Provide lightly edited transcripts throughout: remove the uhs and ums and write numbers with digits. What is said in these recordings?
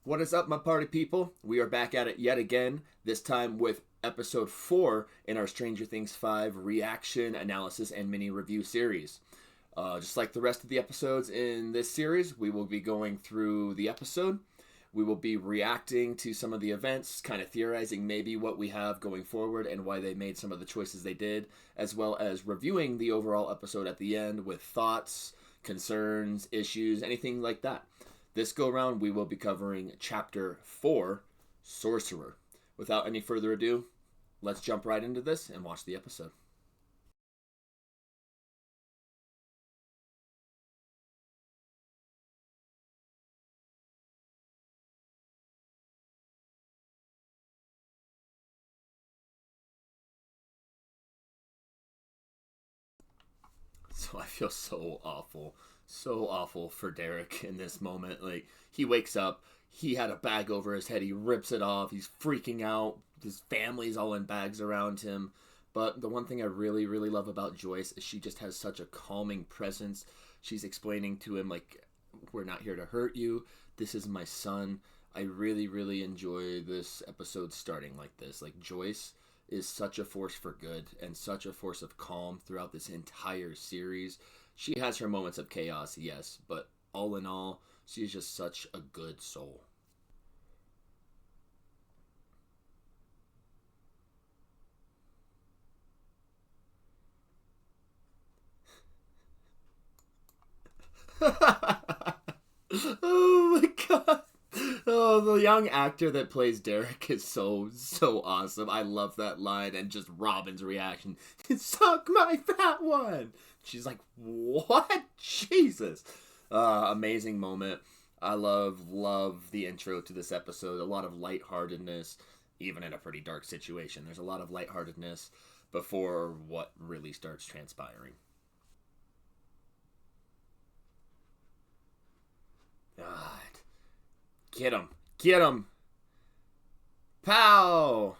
What is up, my party people? We are back at it yet again, this time with episode 4 in our Stranger Things 5 reaction, analysis, and mini review series. Just like the rest of the episodes in this series, we will be going through the episode. We will be reacting to some of the events, kind of theorizing maybe what we have going forward and why they made some of the choices they did, as well as reviewing the overall episode at the end with thoughts, concerns, issues, anything like that. This go round, we will be covering Chapter 4, Sorcerer. Without any further ado, let's jump right into this and watch the episode. So I feel so awful for Derek in this moment. Like, he wakes up, he had a bag over his head, he rips it off, he's freaking out, his family's all in bags around him. But the one thing I really love about Joyce is she just has such a calming presence. She's explaining to him, like, we're not here to hurt you, this is my son. I really enjoy this episode starting like this. Like, Joyce is such a force for good and such a force of calm throughout this entire series. She has her moments of chaos, yes, but all in all, she's just such a good soul. Oh my god. Oh, the young actor that plays Derek is so awesome. I love that line and just Robin's reaction. Suck my fat one. She's like, what? Jesus. Amazing moment. I love the intro to this episode. A lot of lightheartedness, even in a pretty dark situation. There's a lot of lightheartedness before what really starts transpiring. God. Get him. Get him. Pow!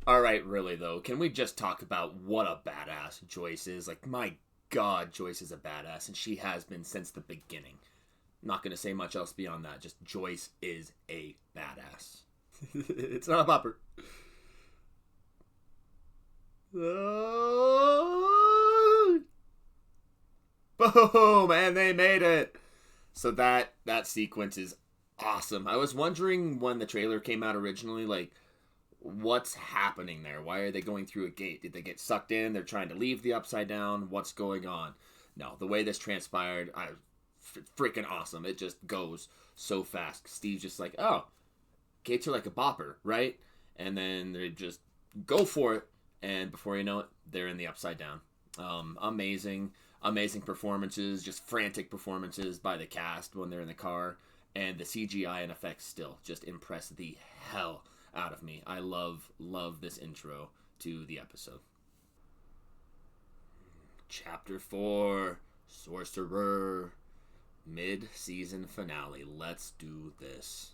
Alright, really, though, can we just talk about what a badass Joyce is? Like, my god, Joyce is a badass, and she has been since the beginning. I'm not going to say much else beyond that. Just Joyce is a badass. It's not a bopper. Oh! Boom! And they made it! So that sequence is awesome. I was wondering when the trailer came out originally, like, what's happening there? Why are they going through a gate? Did they get sucked in? They're trying to leave the Upside Down? What's going on? No, the way this transpired, freaking awesome. It just goes so fast. Steve's just like, oh, gates are like a bopper, right? And then they just go for it, and before you know it, they're in the Upside Down. Amazing performances, just frantic performances by the cast when they're in the car, and the CGI and effects still just impress the hell out of me. I love this intro to the episode. Chapter 4, Sorcerer, mid-season finale. Let's do this.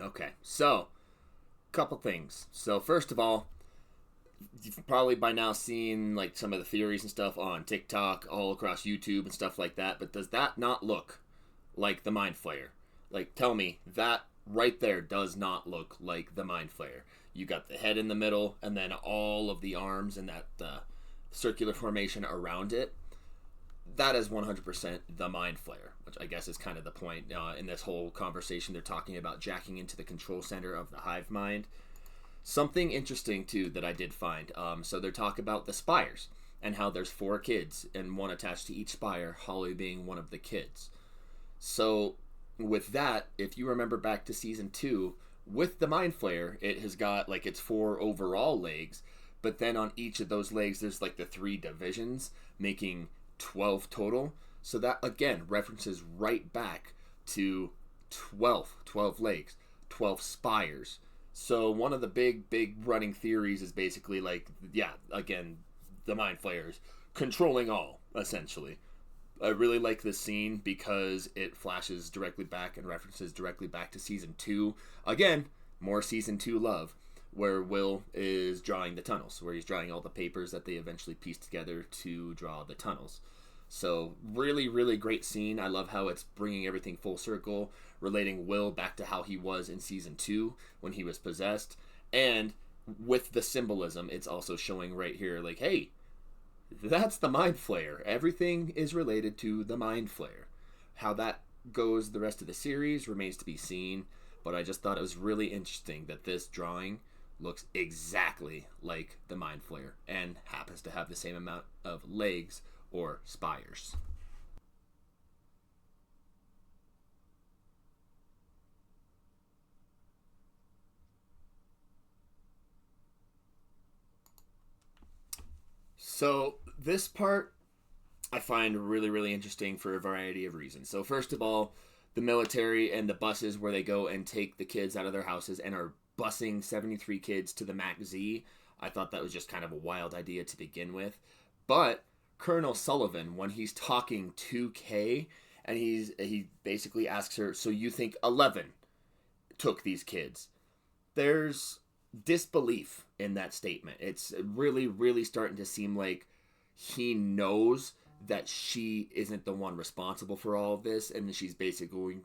Okay, so couple things. So first of all, you've probably by now seen like some of the theories and stuff on TikTok, all across YouTube and stuff like that, but does that not look like the Mind Flayer? Like, tell me, that right there does not look like the Mind Flayer. You got the head in the middle and then all of the arms and that circular formation around it. That is 100% the Mind Flayer, which I guess is kind of the point in this whole conversation. They're talking about jacking into the control center of the hive mind. Something interesting, too, that I did find. So they're talking about the spires and how there's 4 kids and one attached to each spire, Holly being one of the kids. So with that, if you remember back to Season 2, with the Mind Flayer, it has got like its 4 overall legs, but then on each of those legs, there's like the 3 divisions, making 12 total. So that again references right back to 12 legs, 12 spires. So one of the big running theories is basically like, yeah, again, the Mind Flayers controlling all, essentially. I really like this scene because it flashes directly back and references directly back to Season 2. Again, more Season 2 love, where Will is drawing the tunnels, where he's drawing all the papers that they eventually piece together to draw the tunnels. So really, really great scene. I love how it's bringing everything full circle, relating Will back to how he was in season 2 when he was possessed, and with the symbolism, it's also showing right here, like, hey, that's the Mind Flayer. Everything is related to the Mind Flayer. How that goes the rest of the series remains to be seen, but I just thought it was really interesting that this drawing looks exactly like the Mind Flayer and happens to have the same amount of legs or spires. So this part I find really, really interesting for a variety of reasons. So first of all, the military and the buses where they go and take the kids out of their houses and are busing 73 kids to the Mac Z. I thought that was just kind of a wild idea to begin with. But Colonel Sullivan, when he's talking to Kay, and he basically asks her, "So you think 11 took these kids?" There's disbelief in that statement. It's really, really starting to seem like he knows that she isn't the one responsible for all of this, and she's basically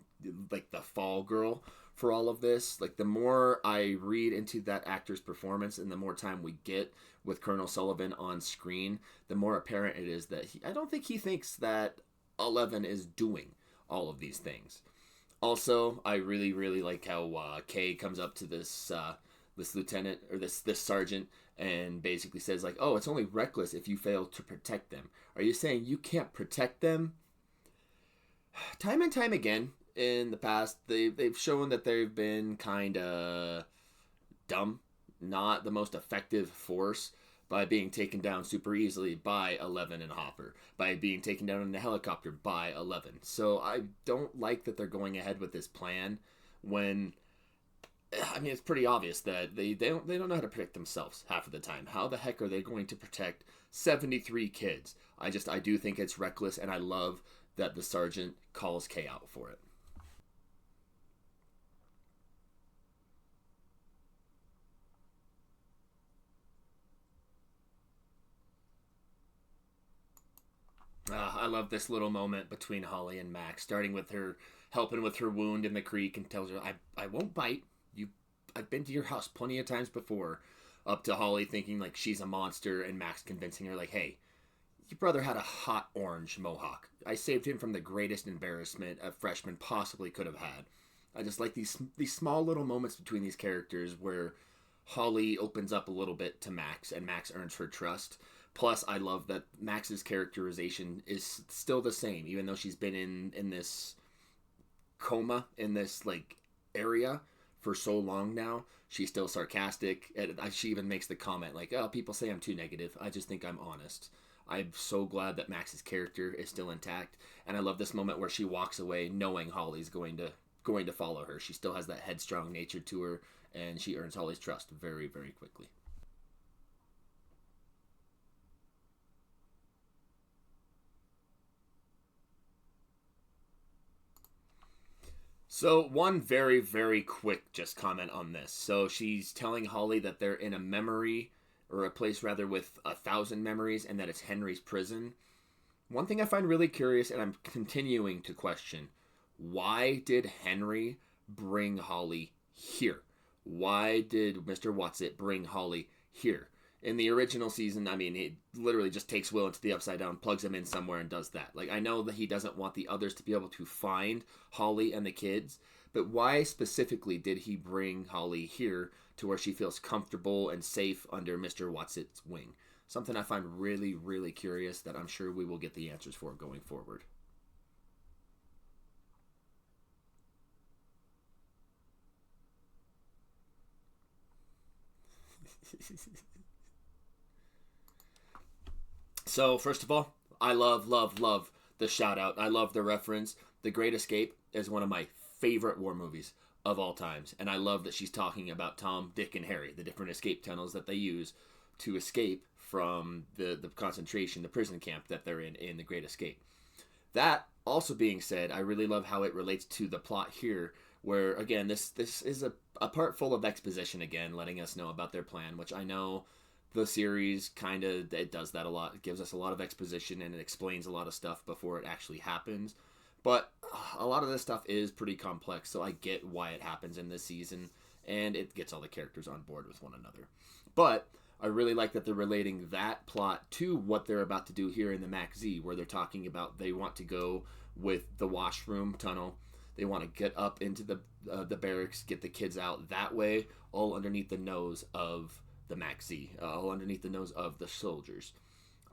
like the fall girl for all of this. Like, the more I read into that actor's performance and the more time we get with Colonel Sullivan on screen, the more apparent it is that I don't think he thinks that 11 is doing all of these things. Also, I really, really like how Kay comes up to this lieutenant or this sergeant and basically says, like, "Oh, it's only reckless if you fail to protect them. Are you saying you can't protect them?" Time and time again in the past, they've shown that they've been kind of dumb, not the most effective force, by being taken down super easily by 11 and Hopper, by being taken down in a helicopter by 11. So I don't like that they're going ahead with this plan when, I mean, it's pretty obvious that they don't know how to protect themselves half of the time. How the heck are they going to protect 73 kids? I do think it's reckless, and I love that the sergeant calls Kay out for it. I love this little moment between Holly and Max, starting with her helping with her wound in the creek and tells her, I won't bite. You, I've been to your house plenty of times before. Up to Holly thinking like she's a monster, and Max convincing her, like, hey, your brother had a hot orange mohawk. I saved him from the greatest embarrassment a freshman possibly could have had. I just like these small little moments between these characters where Holly opens up a little bit to Max, and Max earns her trust. Plus, I love that Max's characterization is still the same, even though she's been in this coma, in this like area for so long now. She's still sarcastic, and she even makes the comment like, "Oh, people say I'm too negative. I just think I'm honest." I'm so glad that Max's character is still intact, and I love this moment where she walks away knowing Holly's going to follow her. She still has that headstrong nature to her, and she earns Holly's trust very, very quickly. So, one very, very quick just comment on this. So, she's telling Holly that they're in a memory, or a place rather, with 1,000 memories, and that it's Henry's prison. One thing I find really curious, and I'm continuing to question, why did Henry bring Holly here? Why did Mr. Watson bring Holly here? In the original season, I mean, he literally just takes Will into the Upside Down, plugs him in somewhere, and does that. Like, I know that he doesn't want the others to be able to find Holly and the kids, but why specifically did he bring Holly here to where she feels comfortable and safe under Mr. Watson's wing? Something I find really, really curious that I'm sure we will get the answers for going forward. So, first of all, I love, love, love the shout out. I love the reference. The Great Escape is one of my favorite war movies of all times. And I love that she's talking about Tom, Dick, and Harry, the different escape tunnels that they use to escape from the concentration, the prison camp that they're in The Great Escape. That also being said, I really love how it relates to the plot here, where again this is a part full of exposition again, letting us know about their plan, which I know the series kind of it does that a lot. It gives us a lot of exposition and it explains a lot of stuff before it actually happens. But a lot of this stuff is pretty complex, so I get why it happens in this season, and it gets all the characters on board with one another. But I really like that they're relating that plot to what they're about to do here in the Max Z, where they're talking about they want to go with the washroom tunnel. They want to get up into the barracks, get the kids out that way, all underneath the nose of the Max Z, all underneath the nose of the soldiers.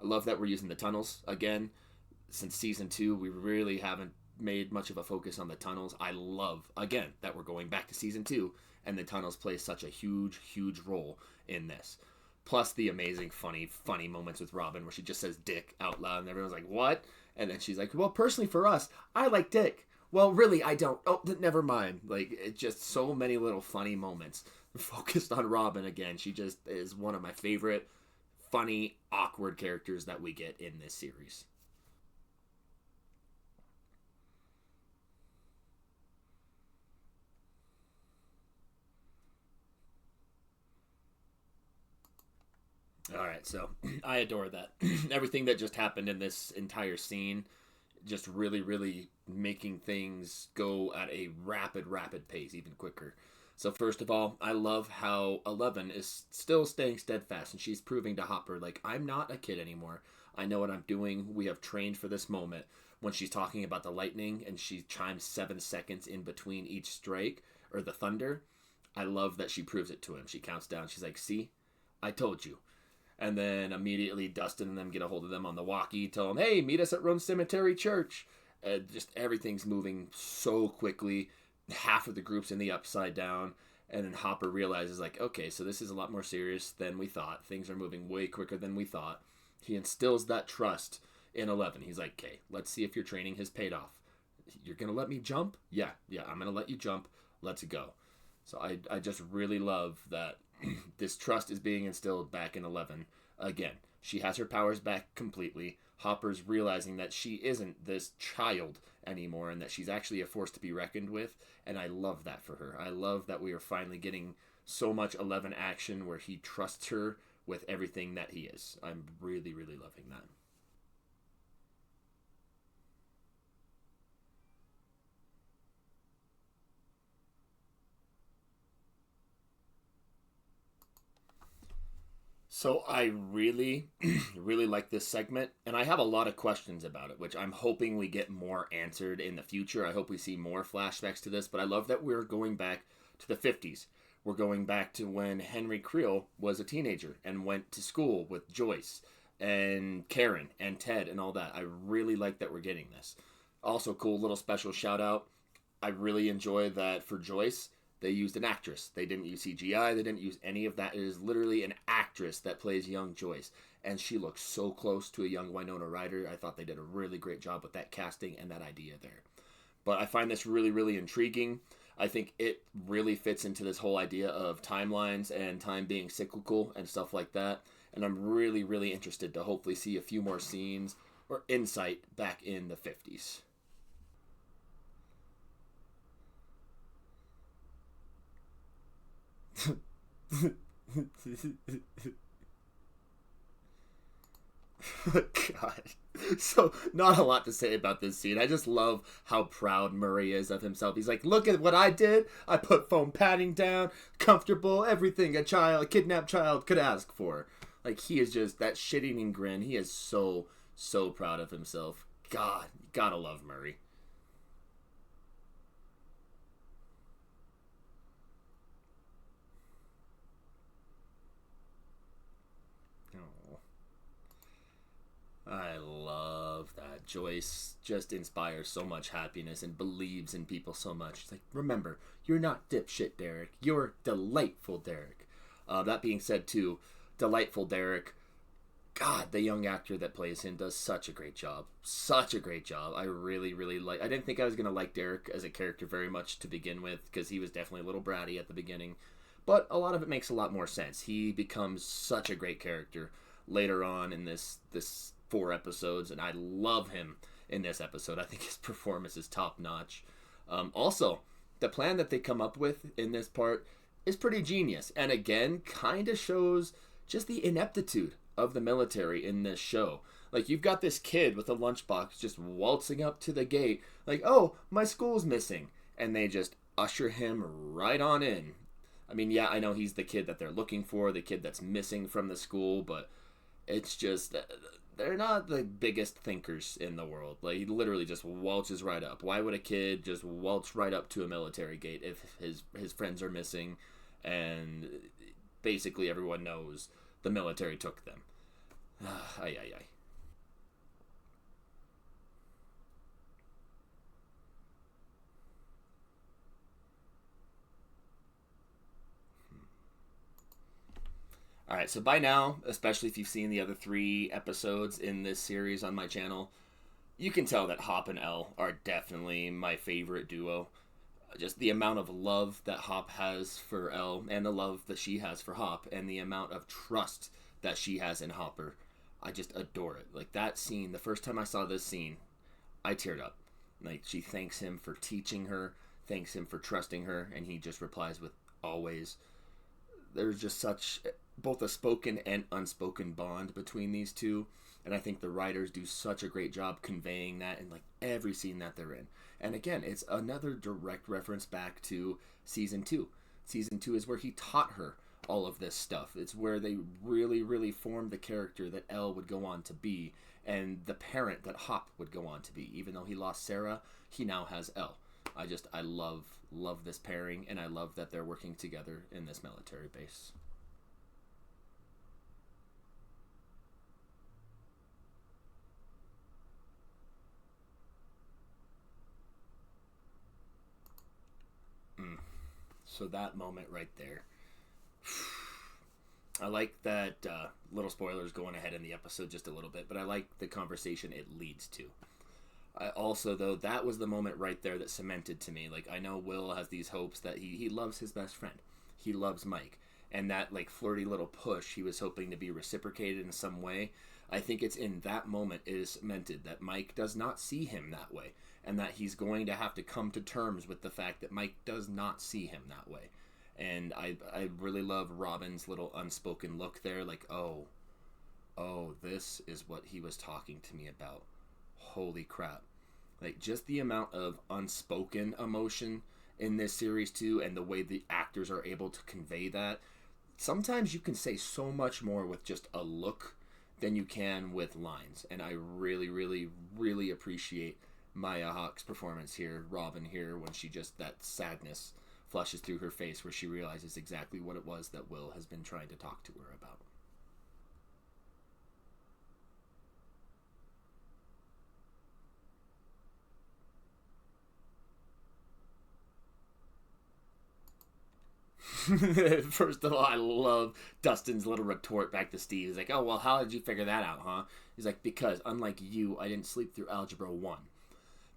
I love that we're using the tunnels again. Since season 2, we really haven't made much of a focus on the tunnels. I love, again, that we're going back to season 2, and the tunnels play such a huge role in this. Plus the amazing, funny moments with Robin where she just says dick out loud and everyone's like, what? And then she's like, well, personally for us, I like dick. Well, really, I don't. Oh, never mind. Like, it's just so many little funny moments focused on Robin again. She just is one of my favorite funny, awkward characters that we get in this series. All right, so I adore that. Everything that just happened in this entire scene, just really making things go at a rapid pace, even quicker. So first of all, I love how 11 is still staying steadfast, and she's proving to Hopper, like, I'm not a kid anymore. I know what I'm doing. We have trained for this moment. When she's talking about the lightning, and she chimes 7 seconds in between each strike, or the thunder, I love that she proves it to him. She counts down. She's like, see? I told you. And then immediately Dustin and them get a hold of them on the walkie, tell them, hey, meet us at Rome Cemetery Church. Just everything's moving so quickly. Half of the group's in the upside down. And then Hopper realizes, like, okay, so this is a lot more serious than we thought. Things are moving way quicker than we thought. He instills that trust in 11. He's like, okay, let's see if your training has paid off. You're going to let me jump? Yeah, I'm going to let you jump. Let's go. So I just really love that this trust is being instilled back in 11 again. She has her powers back completely. Hopper's realizing that she isn't this child anymore and that she's actually a force to be reckoned with, and I love that for her. I love that we are finally getting so much 11 action where he trusts her with everything that he is. I'm really loving that. So I really, really like this segment, and I have a lot of questions about it, which I'm hoping we get more answered in the future. I hope we see more flashbacks to this, but I love that we're going back to the 50s. We're going back to when Henry Creel was a teenager and went to school with Joyce and Karen and Ted and all that. I really like that we're getting this. Also, cool little special shout out. I really enjoy that for Joyce they used an actress. They didn't use CGI. They didn't use any of that. It is literally an actress that plays young Joyce. And she looks so close to a young Winona Ryder. I thought they did a really great job with that casting and that idea there. But I find this really intriguing. I think it really fits into this whole idea of timelines and time being cyclical and stuff like that. And I'm really interested to hopefully see a few more scenes or insight back in the 50s. God. So, not a lot to say about this scene. I just love how proud Murray is of himself. He's like, look at what I did. I put foam padding down, comfortable, everything a kidnapped child could ask for. Like, he is just, that shit-eating grin, he is so proud of himself. God, you gotta love Murray. Oh. I love that. Joyce just inspires so much happiness and believes in people so much. She's like, remember, you're not dipshit Derek. You're delightful Derek. That being said, too, delightful Derek, God, the young actor that plays him does such a great job. Such a great job. I really like. I didn't think I was gonna like Derek as a character very much to begin with because he was definitely a little bratty at the beginning, but a lot of it makes a lot more sense. He becomes such a great character later on in this 4 episodes, and I love him in this episode. I think his performance is top notch. Also, the plan that they come up with in this part is pretty genius, and again, kind of shows just the ineptitude of the military in this show. Like, you've got this kid with a lunchbox just waltzing up to the gate, like, oh, my school's missing. And they just usher him right on in. I mean, yeah, I know he's the kid that they're looking for, the kid that's missing from the school, but it's just, they're not the biggest thinkers in the world. Like, he literally just waltzes right up. Why would a kid just waltz right up to a military gate if his friends are missing and basically everyone knows the military took them? Ay, ay, ay. All right, so by now, especially if you've seen the other 3 episodes in this series on my channel, you can tell that Hop and Elle are definitely my favorite duo. Just the amount of love that Hop has for Elle and the love that she has for Hop and the amount of trust that she has in Hopper. I just adore it. Like, that scene, the first time I saw this scene, I teared up. Like, she thanks him for teaching her, thanks him for trusting her, and he just replies with always. There's just such both a spoken and unspoken bond between these two, and I think the writers do such a great job conveying that in like every scene that they're in. And again, it's another direct reference back to season 2. Season 2 is where he taught her all of this stuff. It's where they really formed the character that Elle would go on to be, and the parent that Hop would go on to be. Even though he lost Sarah, he now has Elle. I love this pairing, and I love that they're working together in this military base. Mm. So that moment right there. I like that, little spoilers going ahead in the episode just a little bit, but I like the conversation it leads to. I also, though, that was the moment right there that cemented to me. Like, I know Will has these hopes that he loves his best friend. He loves Mike. And that, like, flirty little push he was hoping to be reciprocated in some way. I think it's in that moment it is cemented that Mike does not see him that way. And that he's going to have to come to terms with the fact that Mike does not see him that way. And I really love Robin's little unspoken look there. Like, oh, this is what he was talking to me about. Holy crap. Like, just the amount of unspoken emotion in this series too, and the way the actors are able to convey that. Sometimes you can say so much more with just a look than you can with lines, and I really appreciate Maya Hawke's performance here, Robin here, when she just, that sadness flushes through her face where she realizes exactly what it was that Will has been trying to talk to her about. First of all, I love Dustin's little retort back to Steve. He's like, oh, well, how did you figure that out, huh? He's like, because, unlike you, I didn't sleep through Algebra 1.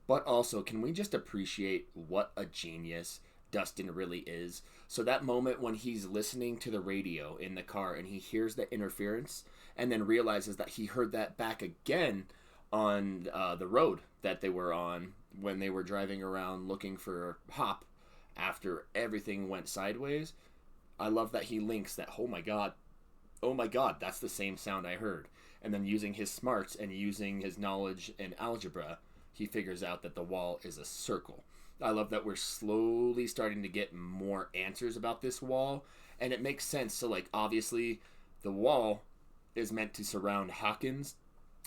But also, can we just appreciate what a genius Dustin really is? So that moment when he's listening to the radio in the car and he hears the interference and then realizes that he heard that back again on the road that they were on when they were driving around looking for Hop after everything went sideways. I love that he links that, oh my god, that's the same sound I heard. And then using his smarts and using his knowledge in algebra, he figures out that the wall is a circle. I love that we're slowly starting to get more answers about this wall, and it makes sense. So, like, obviously, the wall is meant to surround Hawkins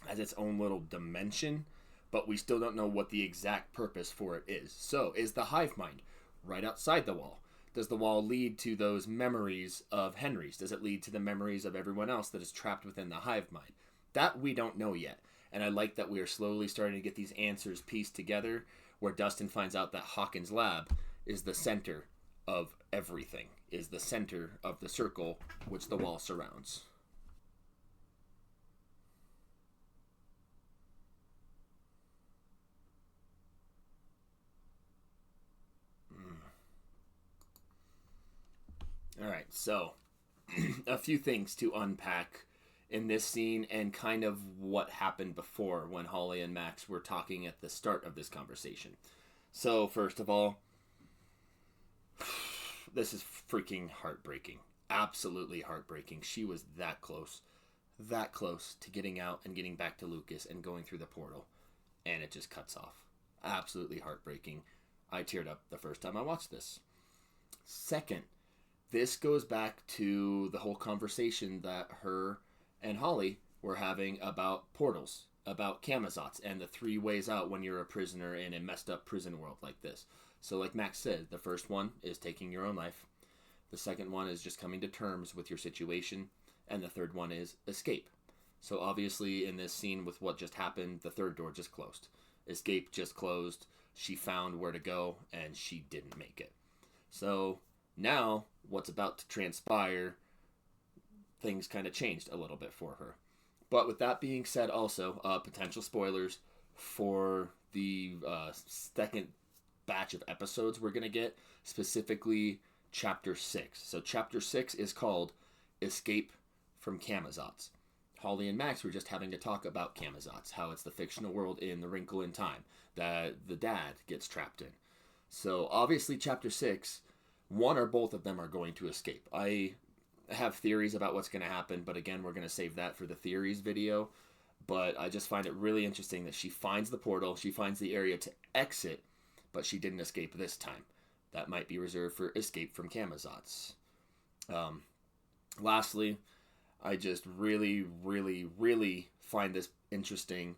as its own little dimension, but we still don't know what the exact purpose for it is. So, is the hive mind right outside the wall? Does the wall lead to those memories of Henry's? Does it lead to the memories of everyone else that is trapped within the hive mind? That we don't know yet. And I like that we are slowly starting to get these answers pieced together, where Dustin finds out that Hawkins' lab is the center of everything, is the center of the circle which the wall surrounds. All right, so a few things to unpack in this scene and kind of what happened before when Holly and Max were talking at the start of this conversation. So, first of all, this is freaking heartbreaking. Absolutely heartbreaking. She was that close to getting out and getting back to Lucas and going through the portal, and it just cuts off. Absolutely heartbreaking. I teared up the first time I watched this. Second, this goes back to the whole conversation that her and Holly were having about portals, about Camazotz, and the three ways out when you're a prisoner in a messed up prison world like this. So, like Max said, the first one is taking your own life. The second one is just coming to terms with your situation. And the third one is escape. So, obviously, in this scene with what just happened, the third door just closed. Escape just closed. She found where to go, and she didn't make it. So, now, what's about to transpire, things kind of changed a little bit for her. But with that being said, also, potential spoilers for the second batch of episodes we're going to get, specifically Chapter 6. So Chapter 6 is called Escape from Camazotz. Holly and Max were just having to talk about Camazotz, how it's the fictional world in The Wrinkle in Time that the dad gets trapped in. So obviously Chapter 6, one or both of them are going to escape. I have theories about what's going to happen, but again, we're going to save that for the theories video. But I just find it really interesting that she finds the portal, she finds the area to exit, but she didn't escape this time. That might be reserved for Escape from Camazotz. Lastly, I just really, really, really find this interesting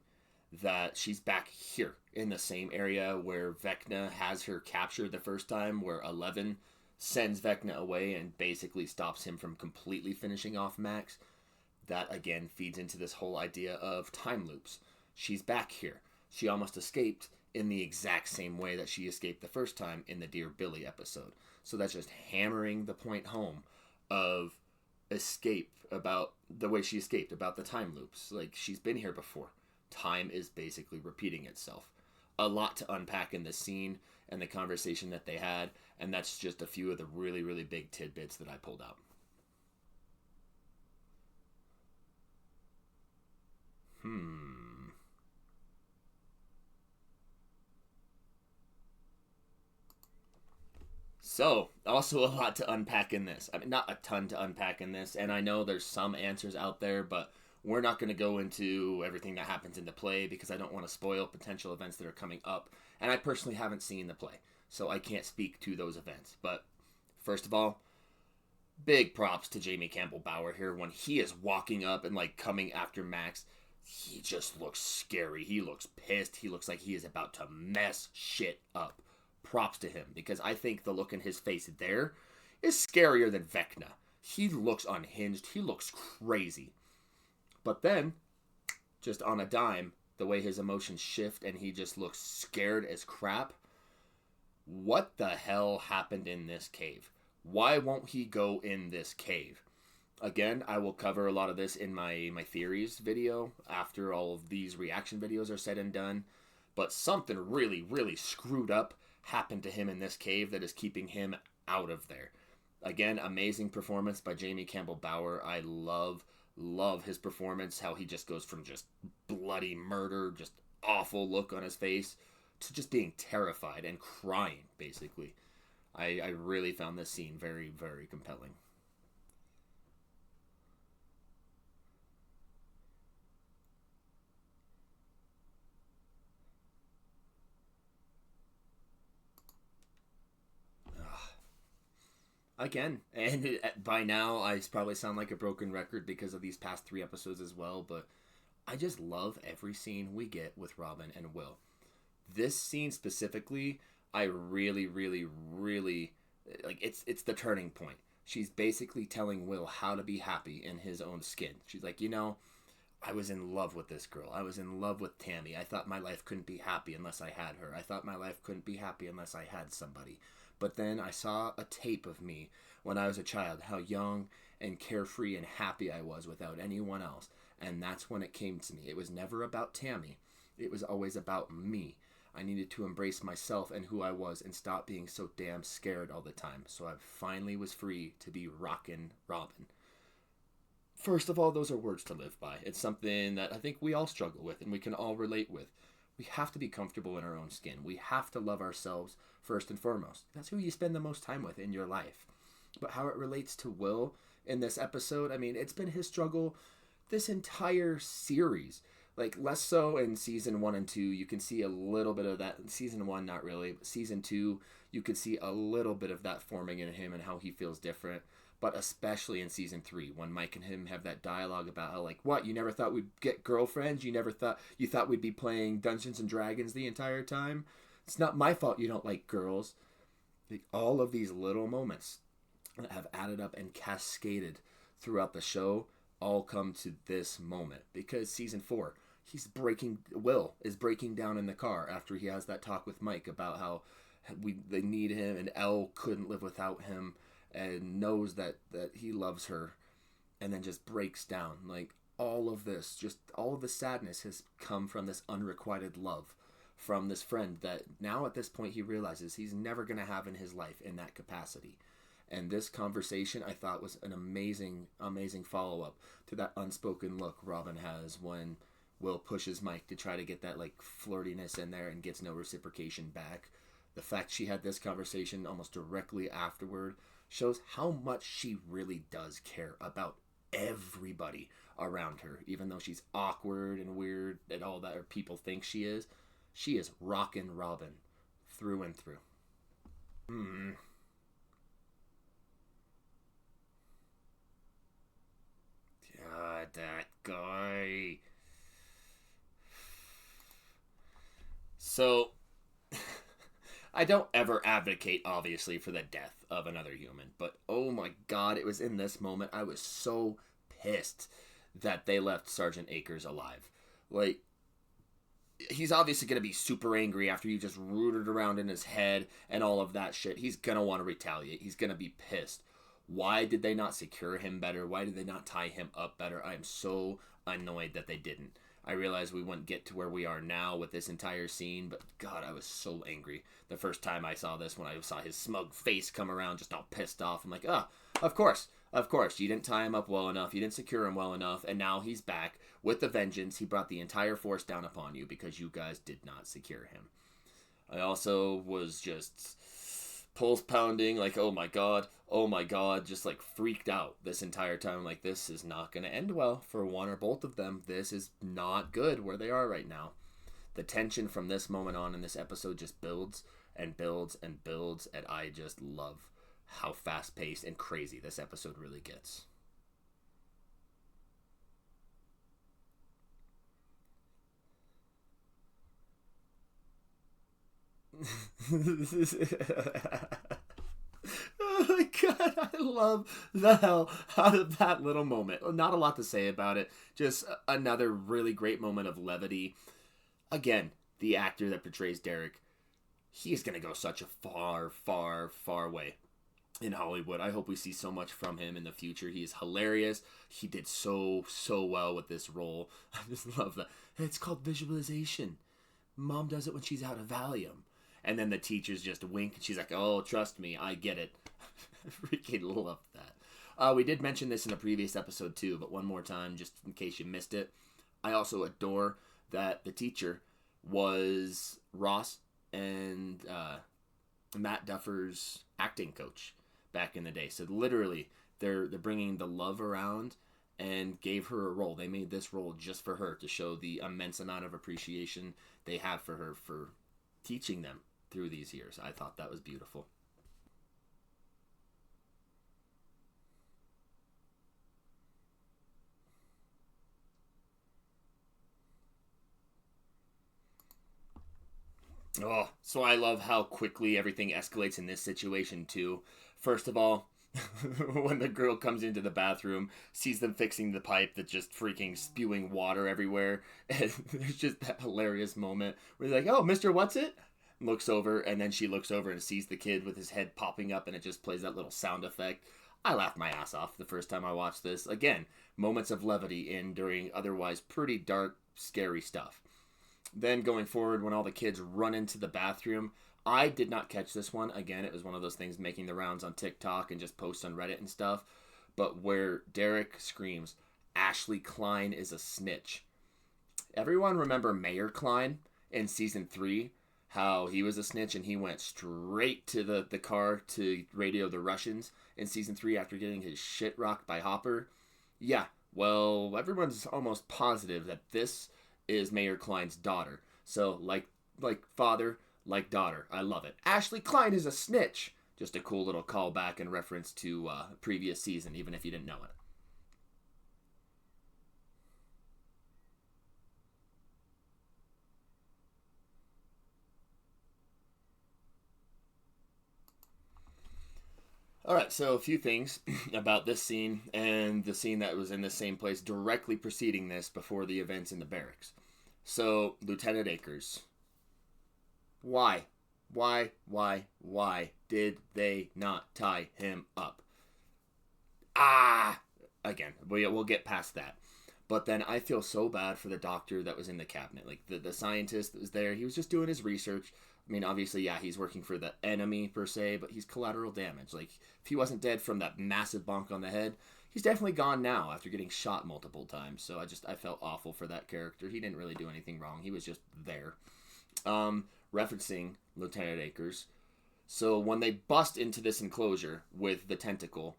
that she's back here in the same area where Vecna has her captured the first time, where 11 sends Vecna away and basically stops him from completely finishing off Max. That again feeds into this whole idea of time loops. She's back here. She almost escaped in the exact same way that she escaped the first time in the Dear Billy episode. So that's just hammering the point home of escape, about the way she escaped, about the time loops. Like, she's been here before. Time is basically repeating itself. A lot to unpack in this scene and the conversation that they had, and that's just a few of the really, really big tidbits that I pulled out. So, also a lot to unpack in this. I mean, not a ton to unpack in this, and I know there's some answers out there, but we're not going to go into everything that happens in the play because I don't want to spoil potential events that are coming up. And I personally haven't seen the play, so I can't speak to those events. But first of all, big props to Jamie Campbell Bower here. When he is walking up and like coming after Max, he just looks scary. He looks pissed. He looks like he is about to mess shit up. Props to him, because I think the look in his face there is scarier than Vecna. He looks unhinged. He looks crazy. But then, just on a dime, the way his emotions shift and he just looks scared as crap. What the hell happened in this cave? Why won't he go in this cave? Again, I will cover a lot of this in my theories video after all of these reaction videos are said and done. But something really, really screwed up happened to him in this cave that is keeping him out of there. Again, amazing performance by Jamie Campbell Bower. I love his performance, how he just goes from just bloody murder, just awful look on his face, to just being terrified and crying, basically. I really found this scene very, very compelling. Again, and by now I probably sound like a broken record because of these past 3 episodes as well, but I just love every scene we get with Robin and Will. This scene specifically, I really, really, really like. It's the turning point. She's basically telling Will how to be happy in his own skin. She's like, I was in love with this girl. I was in love with Tammy. I thought my life couldn't be happy unless I had her. I thought my life couldn't be happy unless I had somebody. But then I saw a tape of me when I was a child, how young and carefree and happy I was without anyone else. And that's when it came to me. It was never about Tammy. It was always about me. I needed to embrace myself and who I was and stop being so damn scared all the time. So I finally was free to be rockin' Robin. First of all, those are words to live by. It's something that I think we all struggle with and we can all relate with. We have to be comfortable in our own skin. We have to love ourselves first and foremost. That's who you spend the most time with in your life. But how it relates to Will in this episode, I mean, it's been his struggle this entire series. Like, less so in season 1 and 2. You can see a little bit of that. In season 1, not really. But season 2, you could see a little bit of that forming in him and how he feels different. But especially in season 3, when Mike and him have that dialogue about how, like, what, you never thought we'd get girlfriends? You thought we'd be playing Dungeons and Dragons the entire time? It's not my fault you don't like girls. Like, all of these little moments that have added up and cascaded throughout the show all come to this moment. Because season 4, Will is breaking down in the car after he has that talk with Mike about how they need him and Elle couldn't live without him, and knows that he loves her, and then just breaks down. Like, all of the sadness has come from this unrequited love from this friend that now at this point he realizes he's never going to have in his life in that capacity. And this conversation, I thought, was an amazing follow-up to that unspoken look Robin has when Will pushes Mike to try to get that, like, flirtiness in there and gets no reciprocation back. The fact she had this conversation almost directly afterward shows how much she really does care about everybody around her. Even though she's awkward and weird and all that, or people think she is rockin' Robin through and through. God, that guy. So, I don't ever advocate, obviously, for the death of another human, but oh my god, it was in this moment I was so pissed that they left Sergeant Akers alive. Like, he's obviously going to be super angry after you just rooted around in his head and all of that shit. He's going to want to retaliate. He's going to be pissed. Why did they not secure him better? Why did they not tie him up better? I am so annoyed that they didn't. I realize we wouldn't get to where we are now with this entire scene, but God, I was so angry the first time I saw this, when I saw his smug face come around just all pissed off. I'm like, of course, you didn't tie him up well enough, you didn't secure him well enough, and now he's back with the vengeance. He brought the entire force down upon you because you guys did not secure him. I also was just pulse pounding, like, oh my god, just like freaked out this entire time. Like, this is not going to end well for one or both of them. This is not good where they are right now. The tension from this moment on in this episode just builds and builds and builds, and I just love how fast paced and crazy this episode really gets. Oh my god, I love the hell out of that little moment. Not a lot to say about it. Just another really great moment of levity. Again, the actor that portrays Derek, he's going to go such a far, far, far way in Hollywood. I hope we see so much from him in the future. He is hilarious. He did so well with this role. I just love that. It's called visualization. Mom does it when she's out of Valium. And then the teachers just wink, and she's like, oh, trust me, I get it. I freaking love that. We did mention this in a previous episode too, but one more time, just in case you missed it. I also adore that the teacher was Ross and Matt Duffer's acting coach back in the day. So literally, they're bringing the love around and gave her a role. They made this role just for her to show the immense amount of appreciation they have for her for teaching them through these years. I thought that was beautiful. Oh, so I love how quickly everything escalates in this situation too. First of all, when the girl comes into the bathroom, sees them fixing the pipe that's just freaking spewing water everywhere, and there's just that hilarious moment where they're like, oh, Mr. What's It? Looks over, and then she looks over and sees the kid with his head popping up, and it just plays that little sound effect. I laughed my ass off the first time I watched this. Again, moments of levity in during otherwise pretty dark, scary stuff. Then going forward, when all the kids run into the bathroom, I did not catch this one. Again, it was one of those things making the rounds on TikTok and just posts on Reddit and stuff. But where Derek screams, Ashley Klein is a snitch. Everyone remember Mayor Klein in season 3? how he was a snitch and he went straight to the car to radio the Russians in season 3 after getting his shit rocked by Hopper. Yeah, well, everyone's almost positive that this is Mayor Klein's daughter. So, like father, like daughter. I love it. Ashley Klein is a snitch. Just a cool little callback in reference to previous season, even if you didn't know it. All right, so a few things about this scene and the scene that was in the same place directly preceding this before the events in the barracks. So, Lieutenant Akers. Why? Why did they not tie him up? Ah! Again, we'll get past that. But then I feel so bad for the doctor that was in the cabinet. Like, the scientist that was there, he was just doing his research. I mean, obviously, yeah, he's working for the enemy, per se, but he's collateral damage. Like, if he wasn't dead from that massive bonk on the head, he's definitely gone now after getting shot multiple times. So I felt awful for that character. He didn't really do anything wrong. He was just there. Referencing Lieutenant Akers. So when they bust into this enclosure with the tentacle,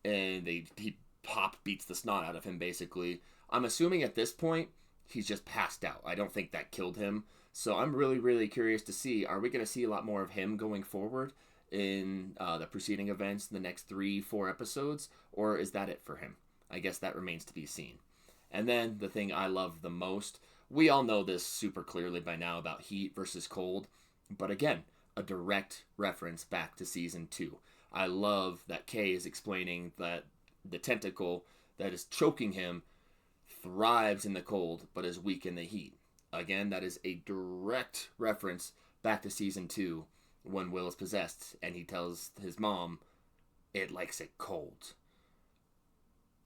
and he Pop beats the snot out of him, basically, I'm assuming at this point he's just passed out. I don't think that killed him. So I'm really, really curious to see, are we going to see a lot more of him going forward in the preceding events in the next 3-4 episodes, or is that it for him? I guess that remains to be seen. And then the thing I love the most, we all know this super clearly by now about heat versus cold, but again, a direct reference back to season 2. I love that Kay is explaining that the tentacle that is choking him thrives in the cold but is weak in the heat. Again, that is a direct reference back to season 2 when Will is possessed and he tells his mom it likes it cold.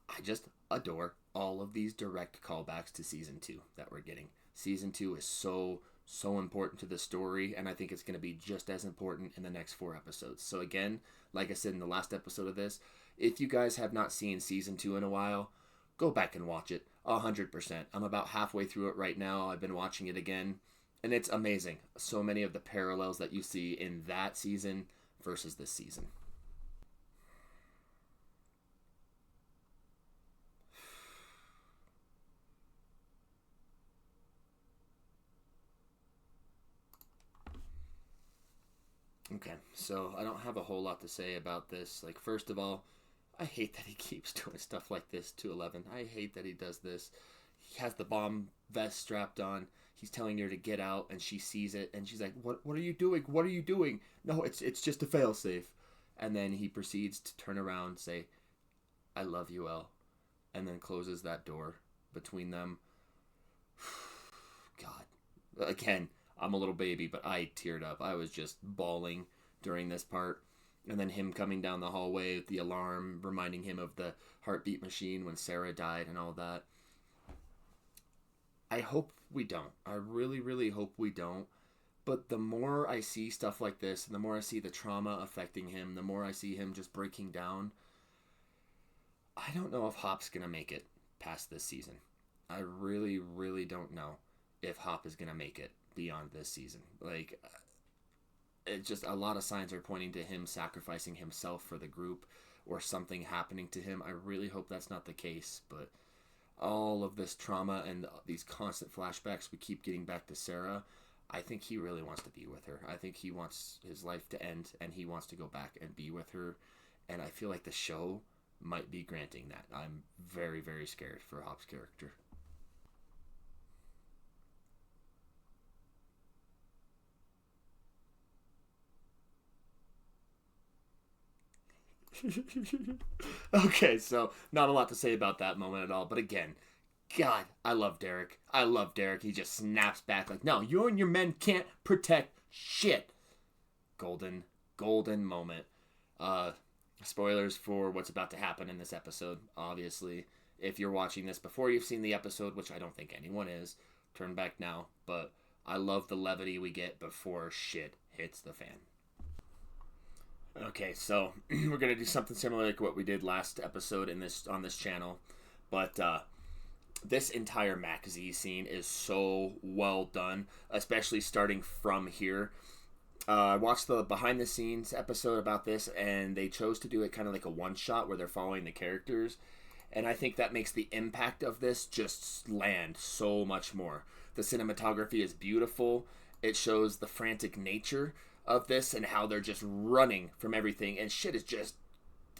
I just adore all of these direct callbacks to season 2 that we're getting. Season 2 is so important to the story, and I think it's going to be just as important in the next 4 episodes. So again, like I said in the last episode of this, if you guys have not seen season 2 in a while, go back and watch it 100%. I'm about halfway through it right now. I've been watching it again, and it's amazing. So many of the parallels that you see in that season versus this season. Okay, so I don't have a whole lot to say about this. Like, first of all, I hate that he keeps doing stuff like this to 11. I hate that he does this. He has the bomb vest strapped on. He's telling her to get out, and she sees it, and she's like, What are you doing? What are you doing? No, it's just a failsafe." And then he proceeds to turn around, say, "I love you, El," and then closes that door between them. God. Again, I'm a little baby, but I teared up. I was just bawling during this part. And then him coming down the hallway with the alarm, reminding him of the heartbeat machine when Sarah died and all that. I hope we don't. I really, really hope we don't. But the more I see stuff like this, and the more I see the trauma affecting him, the more I see him just breaking down, I don't know if Hop's going to make it past this season. I really, really don't know if Hop is going to make it beyond this season. Like, it just, a lot of signs are pointing to him sacrificing himself for the group or something happening to him. I really hope that's not the case, but all of this trauma and these constant flashbacks we keep getting back to Sarah, I think he really wants to be with her. I think he wants his life to end and he wants to go back and be with her, and I feel like the show might be granting that. I'm very, very scared for Hop's character. Okay, so not a lot to say about that moment at all. But again, God, I love Derek. I love Derek. He just snaps back like, "No, you and your men can't protect shit." Golden, golden moment. Uh, Spoilers for what's about to happen in this episode, obviously. If you're watching this before you've seen the episode, which I don't think anyone is, turn back now. But I love the levity we get before shit hits the fan. Okay, so we're gonna do something similar like what we did last episode in this on this channel, but this entire Mac Z scene is so well done, especially starting from here. I watched the behind the scenes episode about this, and they chose to do it kind of like a one shot where they're following the characters. And I think that makes the impact of this just land so much more. The cinematography is beautiful. It shows the frantic nature of this and how they're just running from everything, and shit is just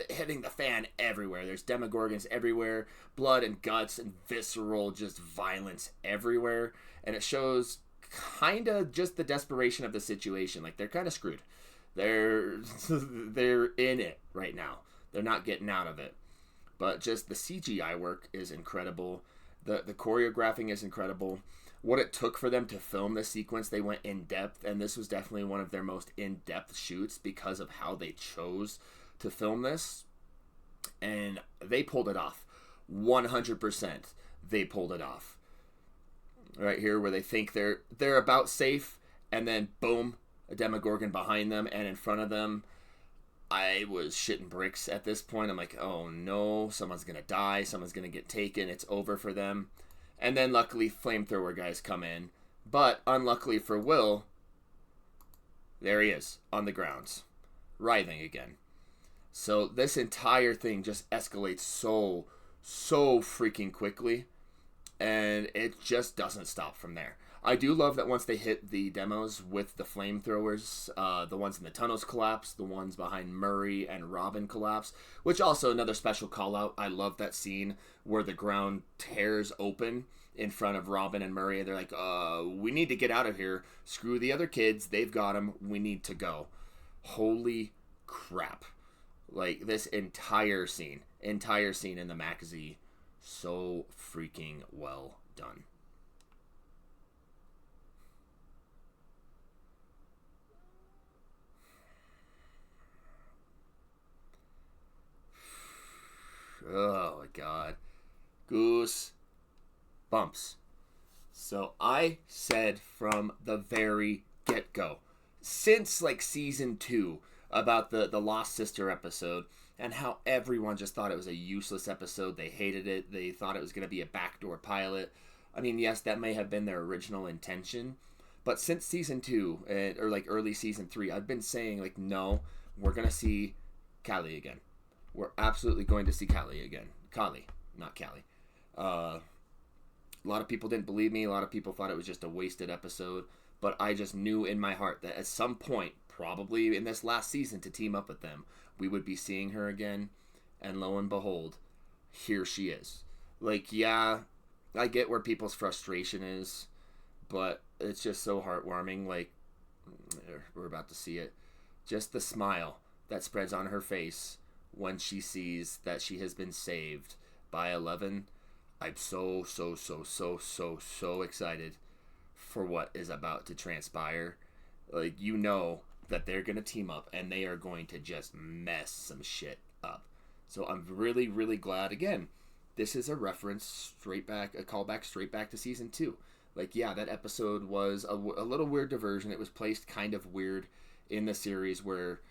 hitting the fan everywhere. There's demogorgons everywhere, blood and guts and visceral just violence everywhere, and it shows kind of just the desperation of the situation. Like, they're kind of screwed. They're they're in it right now. They're not getting out of it. But just the CGI work is incredible. The choreographing is incredible. What it took for them to film this sequence, they went in depth, and this was definitely one of their most in-depth shoots because of how they chose to film this. And they pulled it off. 100% they pulled it off. Right here where they think they're about safe, and then boom, a Demogorgon behind them and in front of them. I was shitting bricks at this point. I'm like, oh no, someone's gonna die, someone's gonna get taken, it's over for them. And then luckily flamethrower guys come in. But unluckily for Will, there he is on the grounds, writhing again. So this entire thing just escalates so freaking quickly, and it just doesn't stop from there. I do love that once they hit the demos with the flamethrowers, the ones in the tunnels collapse, the ones behind Murray and Robin collapse, which also another special call out. I love that scene where the ground tears open in front of Robin and Murray, and they're like, we need to get out of here. Screw the other kids. They've got them. We need to go. Holy crap. Like, this entire scene in the Mac Z, so freaking well done. Oh my god. Goose bumps. So I said from the very get-go, since like season 2, about the Lost Sister episode, and how everyone just thought it was a useless episode. They hated it. They thought it was going to be a backdoor pilot. I mean, yes, that may have been their original intention, but since season 2, or like early season 3, I've been saying, like, no, we're going to see Callie again. We're absolutely going to see Callie again. Callie, not Callie. A lot of people didn't believe me. A lot of people thought it was just a wasted episode. But I just knew in my heart that at some point, probably in this last season to team up with them, we would be seeing her again. And lo and behold, here she is. Like, yeah, I get where people's frustration is, but it's just so heartwarming. Like, we're about to see it. Just the smile that spreads on her face when she sees that she has been saved by 11. I'm so excited for what is about to transpire. Like, you know that they're going to team up and they are going to just mess some shit up. So I'm really glad. Again, this is a reference straight back, a callback straight back to season 2. Like, yeah, that episode was a little weird diversion. It was placed kind of weird in the series where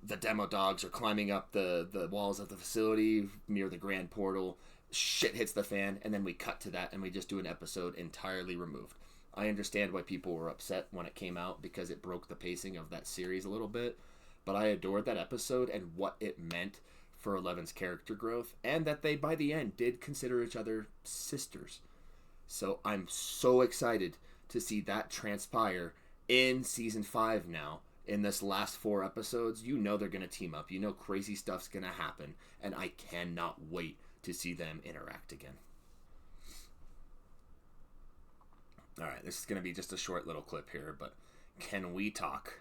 the demo dogs are climbing up the walls of the facility near the grand portal. Shit hits the fan, and then we cut to that, and we just do an episode entirely removed. I understand why people were upset when it came out, because it broke the pacing of that series a little bit, but I adored that episode and what it meant for Eleven's character growth, and that they, by the end, did consider each other sisters. So I'm so excited to see that transpire in Season 5 now. In this last 4 episodes, you know they're going to team up. You know crazy stuff's going to happen, and I cannot wait to see them interact again. Alright, this is going to be just a short little clip here, but can we talk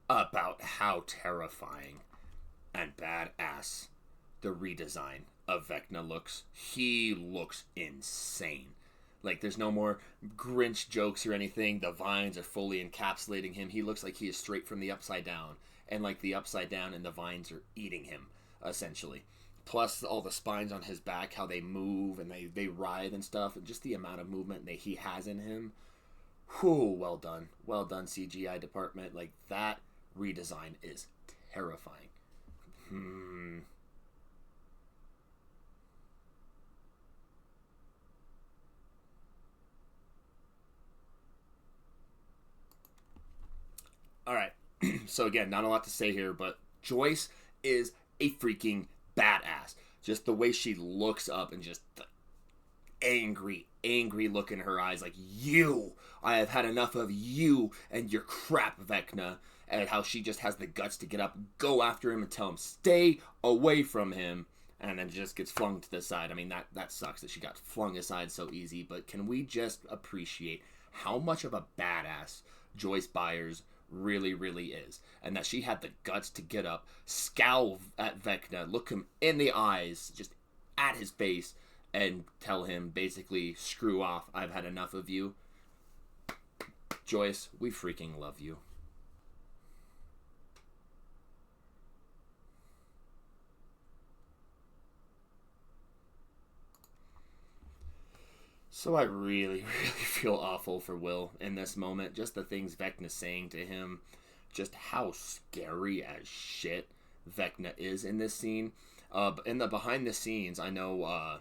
about how terrifying and badass the redesign of Vecna looks? He looks insane. Like, there's no more Grinch jokes or anything. The vines are fully encapsulating him. He looks like he is straight from the Upside Down. And, like, the Upside Down and the vines are eating him, essentially. Plus, all the spines on his back, how they move and they writhe and stuff. And just the amount of movement that he has in him. Whew, well done. Well done, CGI department. Like, that redesign is terrifying. So again, not a lot to say here, but Joyce is a freaking badass. Just the way she looks up and just the angry look in her eyes, like, you, I have had enough of you and your crap, Vecna. And how she just has the guts to get up, go after him, and tell him, stay away from him. And then just gets flung to the side. I mean, that sucks that she got flung aside so easy. But can we just appreciate how much of a badass Joyce Byers really, really is? And that she had the guts to get up, scowl at Vecna, look him in the eyes, just at his face, and tell him, basically, screw off, I've had enough of you. Joyce, we freaking love you. So I really, really feel awful for Will in this moment. Just the things Vecna's saying to him. Just how scary as shit Vecna is in this scene. In the behind the scenes, I know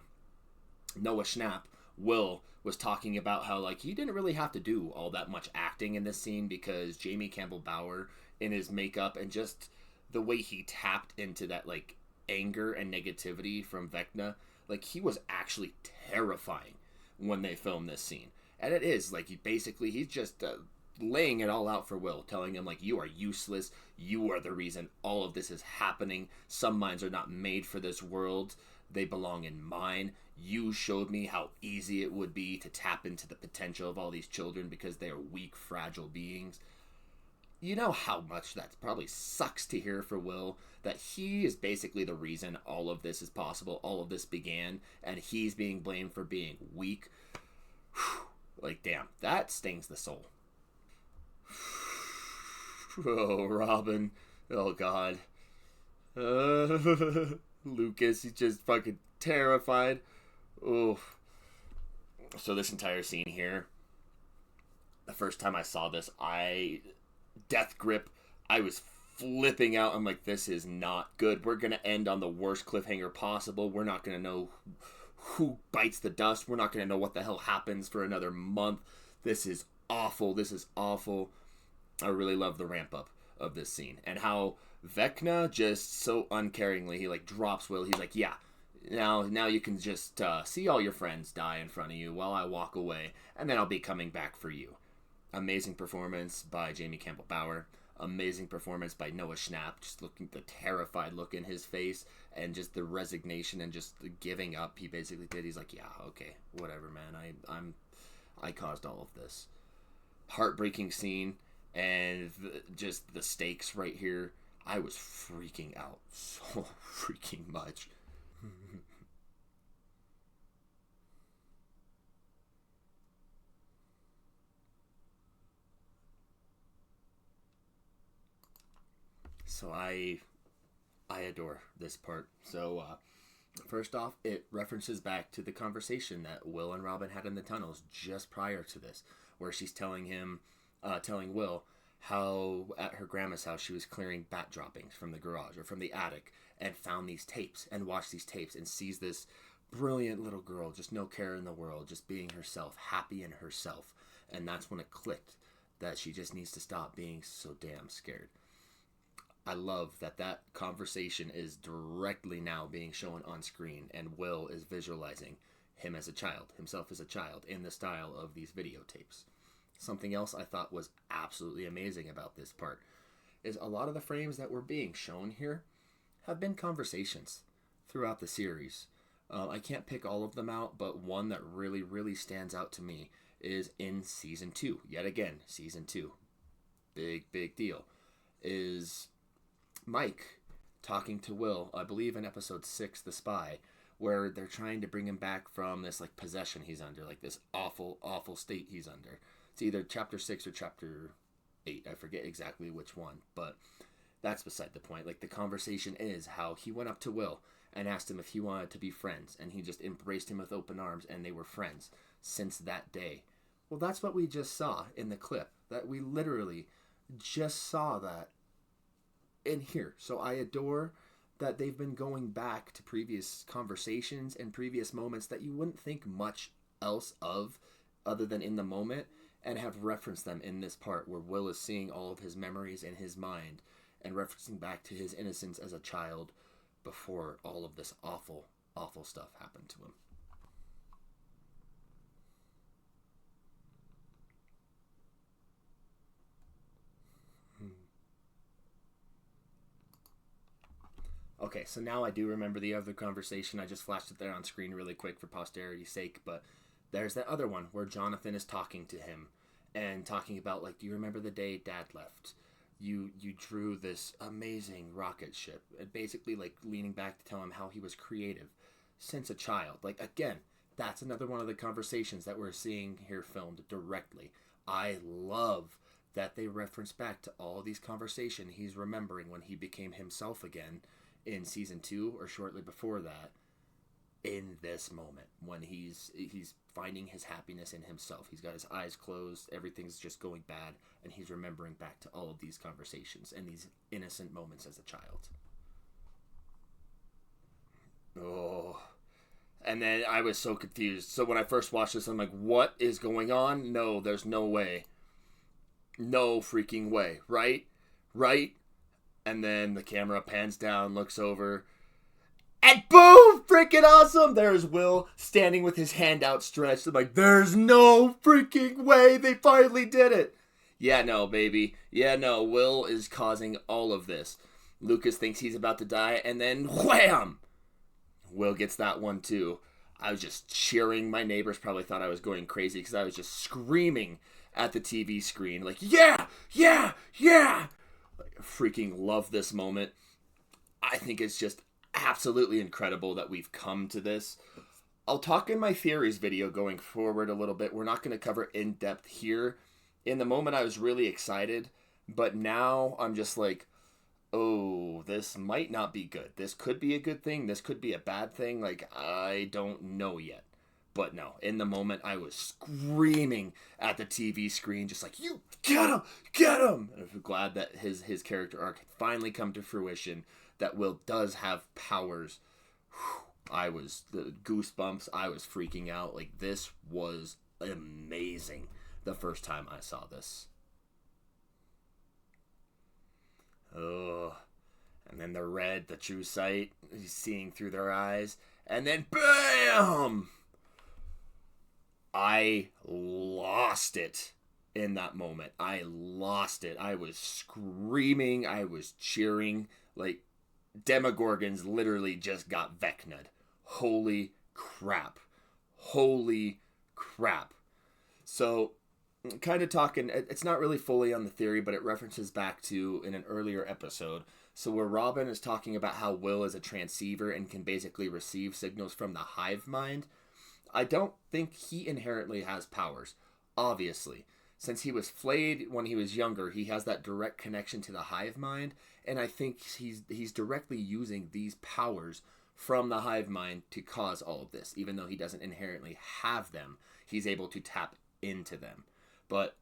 Noah Schnapp, Will, was talking about how, like, he didn't really have to do all that much acting in this scene because Jamie Campbell Bower, in his makeup and just the way he tapped into that, like, anger and negativity from Vecna, like, he was actually terrifying when they filmed this scene. And it is, like, he's just laying it all out for Will, telling him, like, you are useless, you are the reason all of this is happening, some minds are not made for this world, they belong in mine, you showed me how easy it would be to tap into the potential of all these children because they are weak, fragile beings. You know how much that probably sucks to hear for Will, that he is basically the reason all of this is possible, all of this began, and he's being blamed for being weak. Like, damn, that stings the soul. Oh, Robin. Oh, God. Lucas, he's just fucking terrified. Oh. So this entire scene here, the first time I saw this, Death Grip, I was flipping out. I'm like, this is not good. We're going to end on the worst cliffhanger possible. We're not going to know who bites the dust. We're not going to know what the hell happens for another month. This is awful. This is awful. I really love the ramp up of this scene. And how Vecna just so uncaringly, he like drops Will. He's like, yeah, now you can just see all your friends die in front of you while I walk away. And then I'll be coming back for you. Amazing performance by Jamie Campbell Bower. Amazing performance by Noah Schnapp. Just looking, the terrified look in his face and just the resignation and just the giving up he basically did. He's like, yeah, okay, whatever, man. I caused all of this. Heartbreaking scene and just the stakes right here. I was freaking out so freaking much. So I adore this part. So first off, it references back to the conversation that Will and Robin had in the tunnels just prior to this, where she's telling Will how at her grandma's house she was clearing bat droppings from the garage or from the attic and found these tapes and watched these tapes and sees this brilliant little girl, just no care in the world, just being herself, happy in herself. And that's when it clicked that she just needs to stop being so damn scared. I love that conversation is directly now being shown on screen, and Will is visualizing him as a child, himself as a child, in the style of these videotapes. Something else I thought was absolutely amazing about this part is a lot of the frames that were being shown here have been conversations throughout the series. I can't pick all of them out, but one that really, really stands out to me is in Season 2. Yet again, Season 2. Big deal. Is Mike talking to Will, I believe in episode 6, The Spy, where they're trying to bring him back from this like possession he's under, like this awful state he's under. It's either chapter 6 or chapter 8. I forget exactly which one, but that's beside the point. Like, the conversation is how he went up to Will and asked him if he wanted to be friends, and he just embraced him with open arms, and they were friends since that day. Well, that's what we just saw in the clip. That we literally just saw that in here. So I adore that they've been going back to previous conversations and previous moments that you wouldn't think much else of other than in the moment, and have referenced them in this part where Will is seeing all of his memories in his mind and referencing back to his innocence as a child before all of this awful, awful stuff happened to him. Okay, so now I do remember the other conversation. I just flashed it there on screen really quick for posterity's sake, but there's that other one where Jonathan is talking to him and talking about, like, do you remember the day Dad left? You drew this amazing rocket ship, and basically, like, leaning back to tell him how he was creative since a child. Like, again, that's another one of the conversations that we're seeing here filmed directly. I love that they reference back to all these conversations he's remembering when he became himself again in season 2 or shortly before that, in this moment when he's finding his happiness in himself. He's got his eyes closed, everything's just going bad, and he's remembering back to all of these conversations and these innocent moments as a child. Oh. And then I was so confused. So when I first watched this, I'm like, what is going on? No, there's no way. No freaking way. Right? And then the camera pans down, looks over, and boom! Freaking awesome! There's Will standing with his hand outstretched. I'm like, there's no freaking way they finally did it! Yeah, no, baby. Yeah, no, Will is causing all of this. Lucas thinks he's about to die, and then wham! Will gets that one too. I was just cheering. My neighbors probably thought I was going crazy because I was just screaming at the TV screen. Like, yeah! Like, freaking love this moment. I think it's just absolutely incredible that we've come to this. I'll talk in my theories video going forward a little bit. We're not going to cover in depth here. In the moment, I was really excited, but now I'm just like, oh, this might not be good. This could be a good thing. This could be a bad thing. Like, I don't know yet. But no, in the moment, I was screaming at the TV screen, just like, you get him! And I'm glad that his character arc had finally come to fruition, that Will does have powers. I was, the goosebumps, I was freaking out. Like, this was amazing the first time I saw this. Oh, and then the red, the true sight, he's seeing through their eyes, and then BAM! I lost it in that moment. I lost it. I was screaming. I was cheering. Like, Demogorgons literally just got Vecna'd. Holy crap. Holy crap. So, kind of talking, it's not really fully on the theory, but it references back to in an earlier episode. So where Robin is talking about how Will is a transceiver and can basically receive signals from the hive mind. I don't think he inherently has powers, obviously. Since he was flayed when he was younger, he has that direct connection to the hive mind, and I think he's directly using these powers from the hive mind to cause all of this. Even though he doesn't inherently have them, he's able to tap into them. But,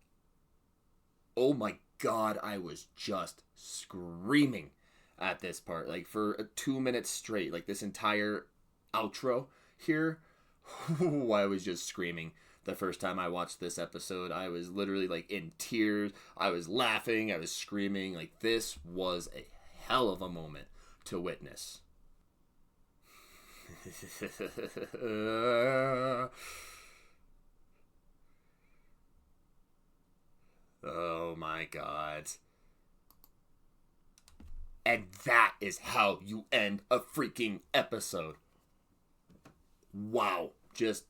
oh my god, I was just screaming at this part. Like, for 2 minutes straight, like this entire outro here, I was just screaming. The first time I watched this episode, I was literally like in tears. I was laughing. I was screaming. Like, this was a hell of a moment to witness. Oh my god. And that is how you end a freaking episode. Wow. Just,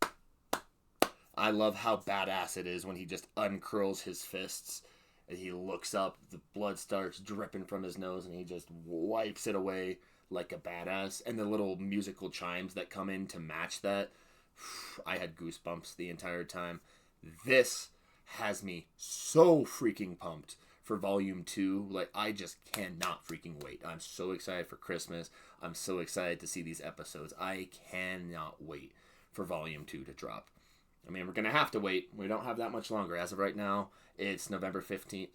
I love how badass it is when he just uncurls his fists and he looks up, the blood starts dripping from his nose, and he just wipes it away like a badass. And the little musical chimes that come in to match that, I had goosebumps the entire time. This has me so freaking pumped for Volume 2. Like, I just cannot freaking wait. I'm so excited for Christmas. I'm so excited to see these episodes. I cannot wait for Volume 2 to drop. I mean, we're going to have to wait. We don't have that much longer. As of right now, it's December 15th.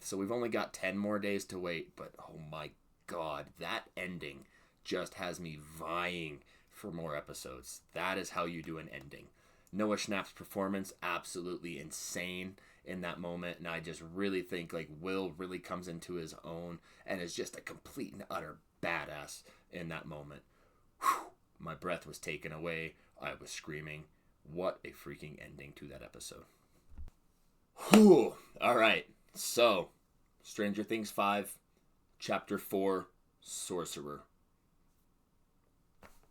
So we've only got 10 more days to wait. But, oh my god, that ending just has me vying for more episodes. That is how you do an ending. Noah Schnapp's performance, absolutely insane in that moment, and I just really think like Will really comes into his own and is just a complete and utter badass in that moment. Whew, my breath was taken away. I was screaming. What a freaking ending to that episode. Whew. All right, so Stranger Things 5, Chapter 4, Sorcerer.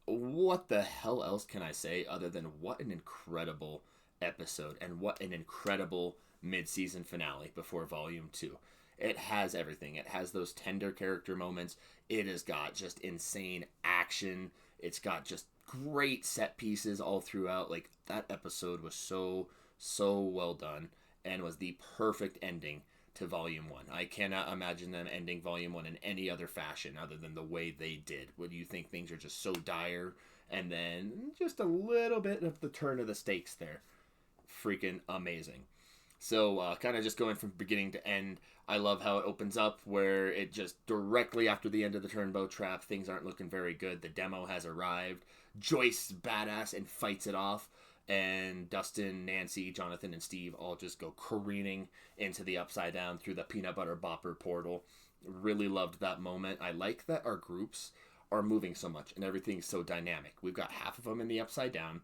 What the hell else can I say other than what an incredible episode and what an incredible mid-season finale before Volume 2. It has everything. It has those tender character moments. It has got just insane action. It's got just great set pieces all throughout. Like, that episode was so well done and was the perfect ending to Volume 1. I cannot imagine them ending Volume 1 in any other fashion other than the way they did. Would you think things are just so dire and then just a little bit of the turn of the stakes there? Freaking amazing. So kind of just going from beginning to end, I love how it opens up where it just directly after the end of the Turnbow Trap, things aren't looking very good. The demo has arrived. Joyce, badass, and fights it off. And Dustin, Nancy, Jonathan, and Steve all just go careening into the Upside Down through the Peanut Butter Bopper portal. Really loved that moment. I like that our groups are moving so much and everything's so dynamic. We've got half of them in the Upside Down,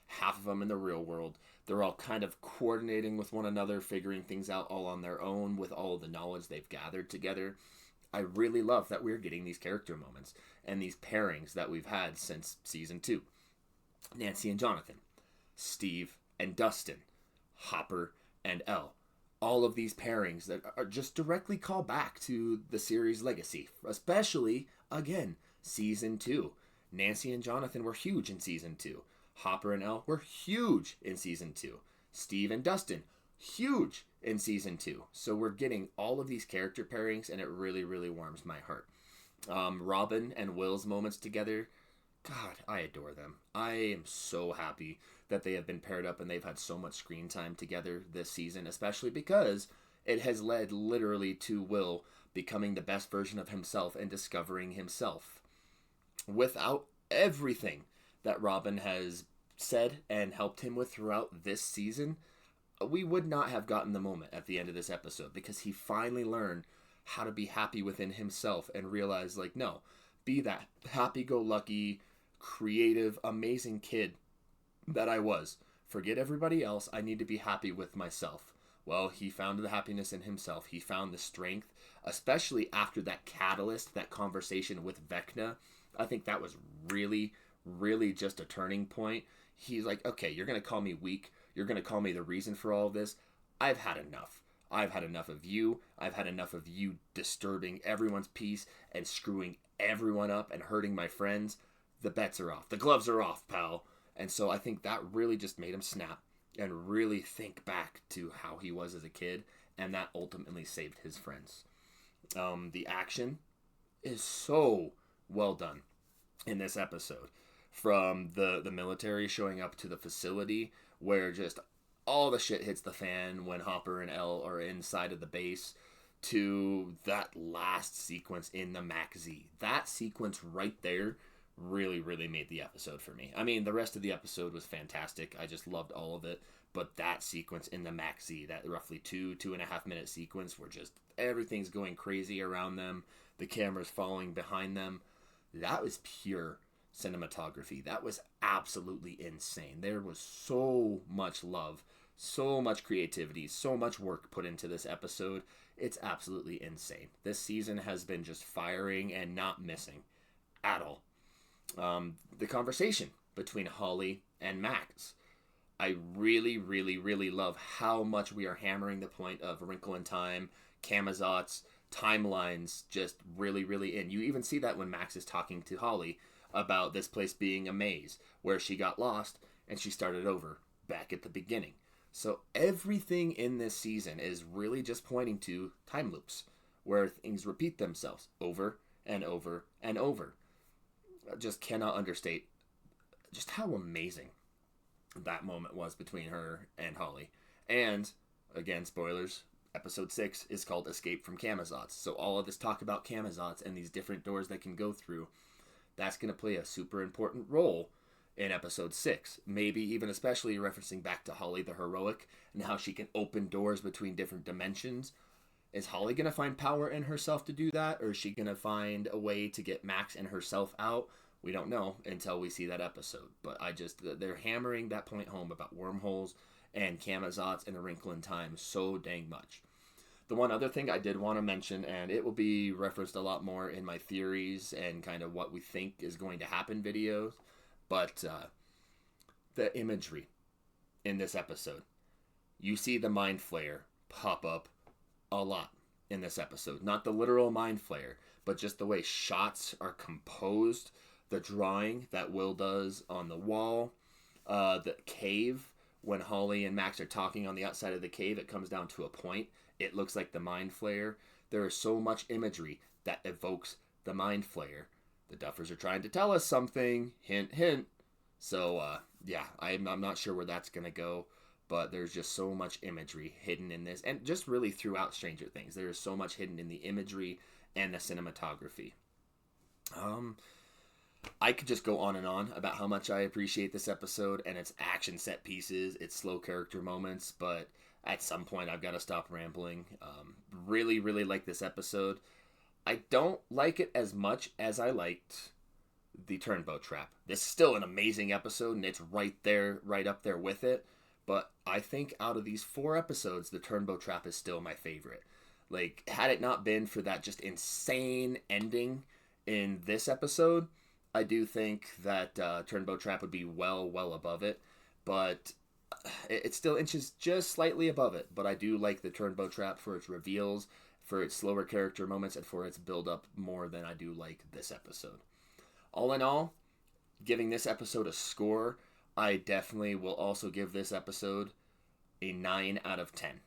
half of them in the real world. They're all kind of coordinating with one another, figuring things out all on their own with all of the knowledge they've gathered together. I really love that we're getting these character moments and these pairings that we've had since Season 2. Nancy and Jonathan, Steve and Dustin, Hopper and Elle. All of these pairings that are just directly call back to the series' legacy, especially, again, Season 2. Nancy and Jonathan were huge in Season 2. Hopper and Elle were huge in Season 2. Steve and Dustin, huge in Season 2. So we're getting all of these character pairings, and it really, really warms my heart. Robin and Will's moments together, God, I adore them. I am so happy that they have been paired up and they've had so much screen time together this season, especially because it has led literally to Will becoming the best version of himself and discovering himself. Without everything that Robin has said and helped him with throughout this season, we would not have gotten the moment at the end of this episode because he finally learned how to be happy within himself and realize, like, no, be that happy-go-lucky, creative, amazing kid that I was. Forget everybody else. I need to be happy with myself. Well, he found the happiness in himself. He found the strength, especially after that catalyst, that conversation with Vecna. I think that was really, really just a turning point. He's like, okay, you're going to call me weak. You're going to call me the reason for all of this. I've had enough. I've had enough of you. I've had enough of you disturbing everyone's peace and screwing everyone up and hurting my friends. The bets are off. The gloves are off, pal. And so I think that really just made him snap and really think back to how he was as a kid, and that ultimately saved his friends. The action is so well done in this episode. From the military showing up to the facility where just all the shit hits the fan when Hopper and Elle are inside of the base, to that last sequence in the Mac Z. That sequence right there really, really made the episode for me. I mean, the rest of the episode was fantastic. I just loved all of it. But that sequence in the Mac Z, that roughly 2.5 minute sequence where just everything's going crazy around them, the camera's following behind them, that was pure cinematography. That was absolutely insane. There was so much love, so much creativity, so much work put into this episode. It's absolutely insane. This season has been just firing and not missing at all. The conversation between Holly and Max. I really, really, really love how much we are hammering the point of Wrinkle in Time, Camazotz, timelines, just really, really in. You even see that when Max is talking to Holly about this place being a maze, where she got lost and she started over back at the beginning. So everything in this season is really just pointing to time loops, where things repeat themselves over and over and over. I just cannot understate just how amazing that moment was between her and Holly. And, again, spoilers, episode 6 is called Escape from Camazotz. So all of this talk about Camazotz and these different doors that can go through, that's going to play a super important role in episode 6. Maybe even especially referencing back to Holly the Heroic and how she can open doors between different dimensions. Is Holly going to find power in herself to do that, or is she going to find a way to get Max and herself out? We don't know until we see that episode. But they're hammering that point home about wormholes and Camazotz and A Wrinkle in Time so dang much. The one other thing I did want to mention, and it will be referenced a lot more in my theories and kind of what we think is going to happen videos, but the imagery in this episode. You see the Mind Flayer pop up a lot in this episode. Not the literal Mind Flayer, but just the way shots are composed, the drawing that Will does on the wall, the cave. When Holly and Max are talking on the outside of the cave, it comes down to a point. It looks like the Mind Flayer. There is so much imagery that evokes the Mind Flayer. The Duffers are trying to tell us something. Hint, hint. So, yeah, I'm not sure where that's going to go. But there's just so much imagery hidden in this. And just really throughout Stranger Things. There is so much hidden in the imagery and the cinematography. I could just go on and on about how much I appreciate this episode and its action set pieces, its slow character moments, but at some point I've got to stop rambling. Really, really like this episode. I don't like it as much as I liked the Turnbow Trap. This is still an amazing episode, and it's right there, right up there with it. But I think out of these 4 episodes, the Turnbow Trap is still my favorite. Like, had it not been for that just insane ending in this episode, I do think that Turnbow Trap would be well above it. But it still inches just slightly above it. But I do like the Turnbow Trap for its reveals, for its slower character moments, and for its build-up more than I do like this episode. All in all, giving this episode a score, I definitely will also give this episode a 9 out of 10.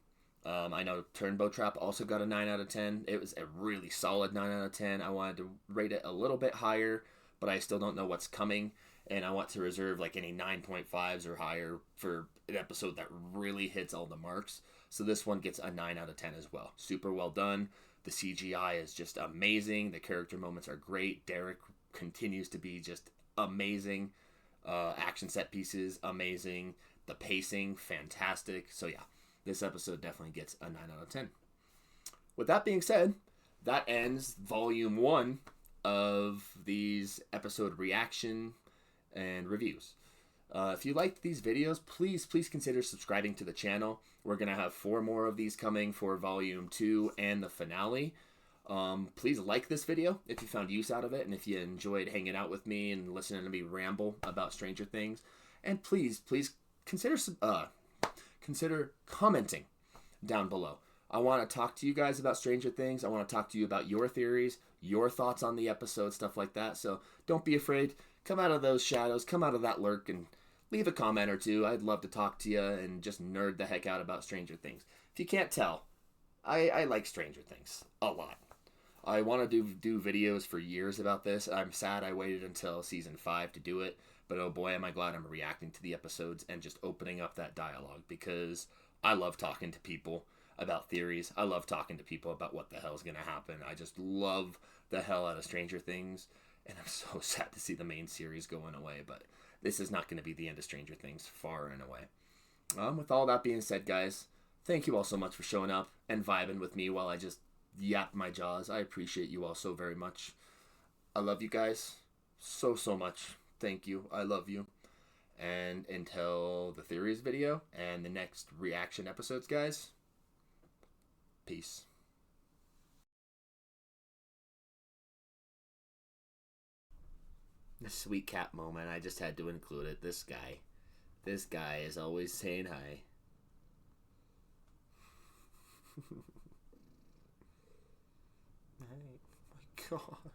I know Turnbow Trap also got a 9 out of 10. It was a really solid 9 out of 10. I wanted to rate it a little bit higher, but I still don't know what's coming, and I want to reserve like any 9.5s or higher for an episode that really hits all the marks. So this one gets a 9 out of 10 as well. Super well done. The CGI is just amazing. The character moments are great. Derek continues to be just amazing. Action set pieces, amazing. The pacing, fantastic. So yeah, this episode definitely gets a 9 out of 10. With that being said, that ends volume 1 of these episode reaction and reviews. If you liked these videos, please consider subscribing to the channel. We're going to have 4 more of these coming for volume 2 and the finale. Please like this video if you found use out of it, and if you enjoyed hanging out with me and listening to me ramble about Stranger Things. And please consider commenting down below. I want to talk to you guys about Stranger Things. I want to talk to you about your theories, your thoughts on the episode, stuff like that. So don't be afraid. Come out of those shadows, come out of that lurk, and leave a comment or two. I'd love to talk to you and just nerd the heck out about Stranger Things. If you can't tell, I like Stranger Things a lot. I want to do videos for years about this. I'm sad I waited until season 5 to do it, but oh boy, am I glad I'm reacting to the episodes and just opening up that dialogue, because I love talking to people about theories. I love talking to people about what the hell is going to happen. I just love the hell out of Stranger Things, and I'm so sad to see the main series going away, but this is not going to be the end of Stranger Things, far and away. With all that being said, guys, thank you all so much for showing up and vibing with me while I just yap my jaws. I appreciate you all so very much. I love you guys so much. Thank you. I love you. And until the theories video and the next reaction episodes, guys, peace. The sweet cat moment, I just had to include it. This guy is always saying hi. Hey, my God.